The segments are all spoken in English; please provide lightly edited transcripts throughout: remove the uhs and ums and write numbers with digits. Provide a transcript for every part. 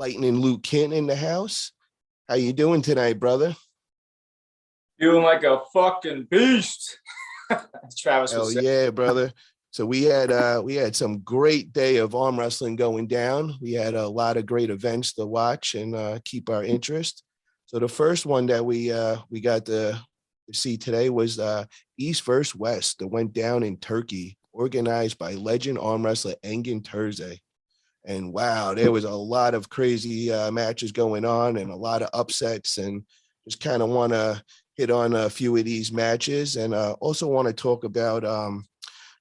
Lightning Luke Kindt in the house. How you doing tonight, brother? Feeling like a fucking beast. Travis would Hell say. yeah, brother. So we had some great day of arm wrestling going down. We had a lot of great events to watch and keep our interest. So the first one that we got to see today was East versus West that went down in Turkey, organized by legend arm wrestler Engin Terzi. And wow, there was a lot of crazy matches going on and a lot of upsets. And just kind of want to hit on a few of these matches and also want to talk about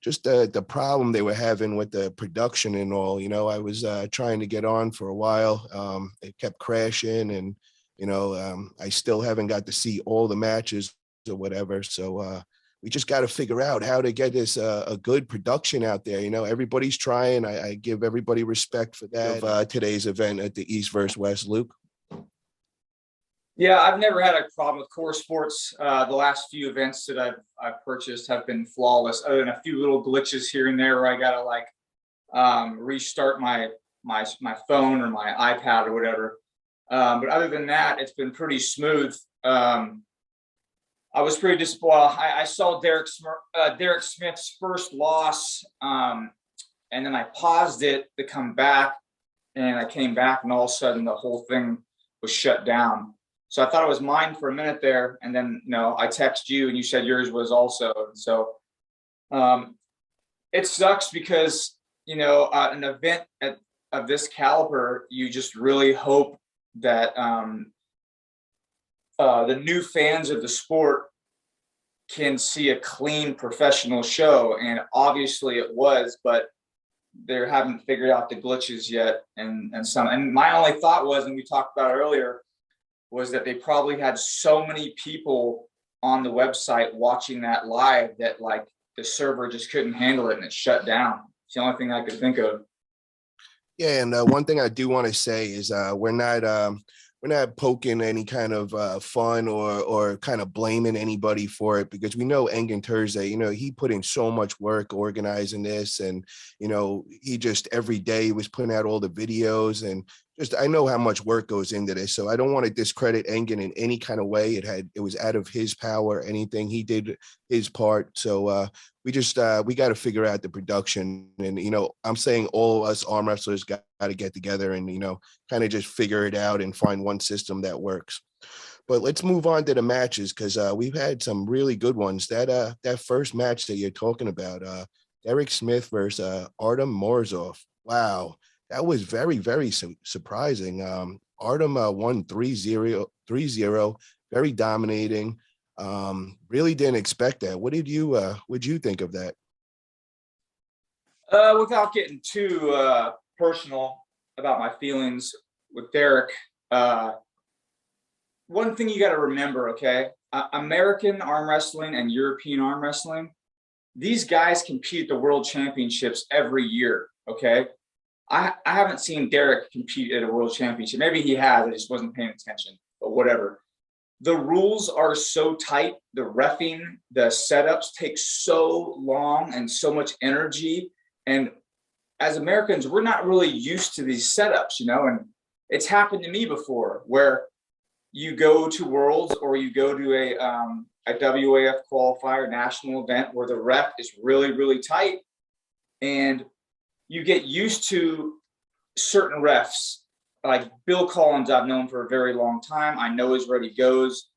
just the problem they were having with the production and all. I was trying to get on for a while. It kept crashing, and I still haven't got to see all the matches or whatever. So we just got to figure out how to get this a good production out there. Everybody's trying. I give everybody respect for that. Today's event at the East versus West, Luke. Yeah, I've never had a problem with core sports. The last few events that I've purchased have been flawless, other than a few little glitches here and there where I gotta restart my phone or my iPad or whatever. But other than that, it's been pretty smooth. I was pretty disappointed. I saw Derek Smith's first loss, and then I paused it to come back, and I came back, and all of a sudden the whole thing was shut down. So I thought it was mine for a minute there, and then I text you, and you said yours was also. So it sucks because an event of this caliber, you just really hope that the new fans of the sport can see a clean professional show, and obviously it was, but they haven't figured out the glitches yet. And my only thought was, and we talked about it earlier, was that they probably had so many people on the website watching that live that the server just couldn't handle it and it shut down. It's the only thing I could think of. Yeah, and one thing I do want to say is we're not poking any kind of fun or kind of blaming anybody for it, because we know Engin Terzi, he put in so much work organizing this, and he just every day was putting out all the videos, and just I know how much work goes into this, so I don't want to discredit Engin in any kind of way. It was out of his power. Anything he did his part. So we got to figure out the production, and I'm saying all of us arm wrestlers got to get together and kind of just figure it out and find one system that works. But let's move on to the matches, because we've had some really good ones. That first match that you're talking about, Derek Smith versus Artyom Morozov. Wow, that was very, very surprising. Artyom won 3-0, very dominating. Really didn't expect that. What did you think of that? Without getting too personal about my feelings with Derek, one thing you got to remember, okay? American arm wrestling and European arm wrestling, these guys compete at the world championships every year, okay? I haven't seen Derek compete at a world championship. Maybe he has, I just wasn't paying attention, but whatever. The rules are so tight, the reffing, the setups take so long and so much energy. And as Americans, we're not really used to these setups, and it's happened to me before where you go to Worlds or you go to a WAF qualifier national event where the ref is really, really tight, and you get used to certain refs. Like Bill Collins, I've known for a very long time. I know his ready goes.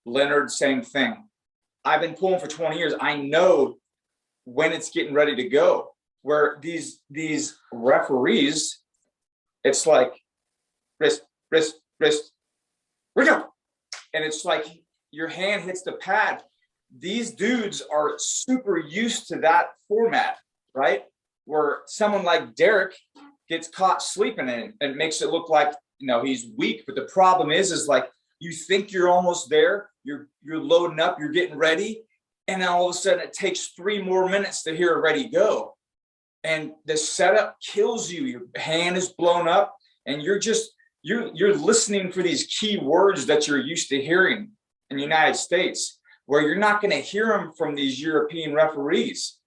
Leonard, same thing. I've been pulling for 20 years. I know when it's getting ready to go. Where these referees, it's like wrist, wrist, wrist, we go. And it's like your hand hits the pad. These dudes are super used to that format, right? Where someone like Derek gets caught sleeping in it and makes it look like he's weak. But the problem is like you think you're almost there, you're loading up, you're getting ready, and then all of a sudden it takes 3 more minutes to hear a ready go. And the setup kills you. Your hand is blown up, and you're listening for these key words that you're used to hearing in the United States, where you're not going to hear them from these European referees.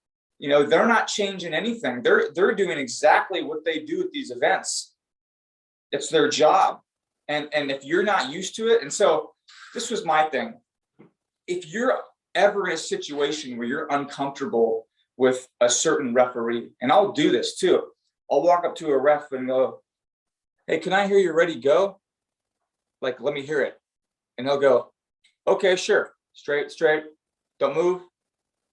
They're not changing anything. They're doing exactly what they do at these events. It's their job. And if you're not used to it, and so this was my thing. If you're ever in a situation where you're uncomfortable with a certain referee, and I'll do this too. I'll walk up to a ref and go, "Hey, can I hear you ready to go? Like, let me hear it." And he'll go, "Okay, sure. Straight, don't move,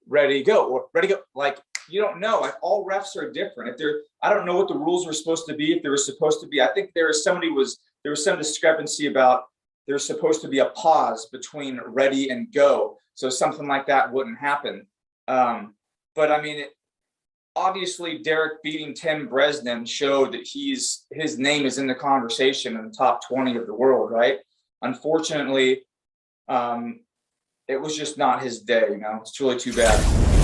ready, go," or "ready, go." Like, you don't know. Like, all refs are different. If they're, I don't know what the rules were supposed to be. If there was supposed to be, I think there was some discrepancy about there's supposed to be a pause between ready and go, so something like that wouldn't happen. But I mean, obviously Derek beating Tim Bresnan showed that his name is in the conversation in the top 20 of the world, right? Unfortunately, it was just not his day. It's really too bad.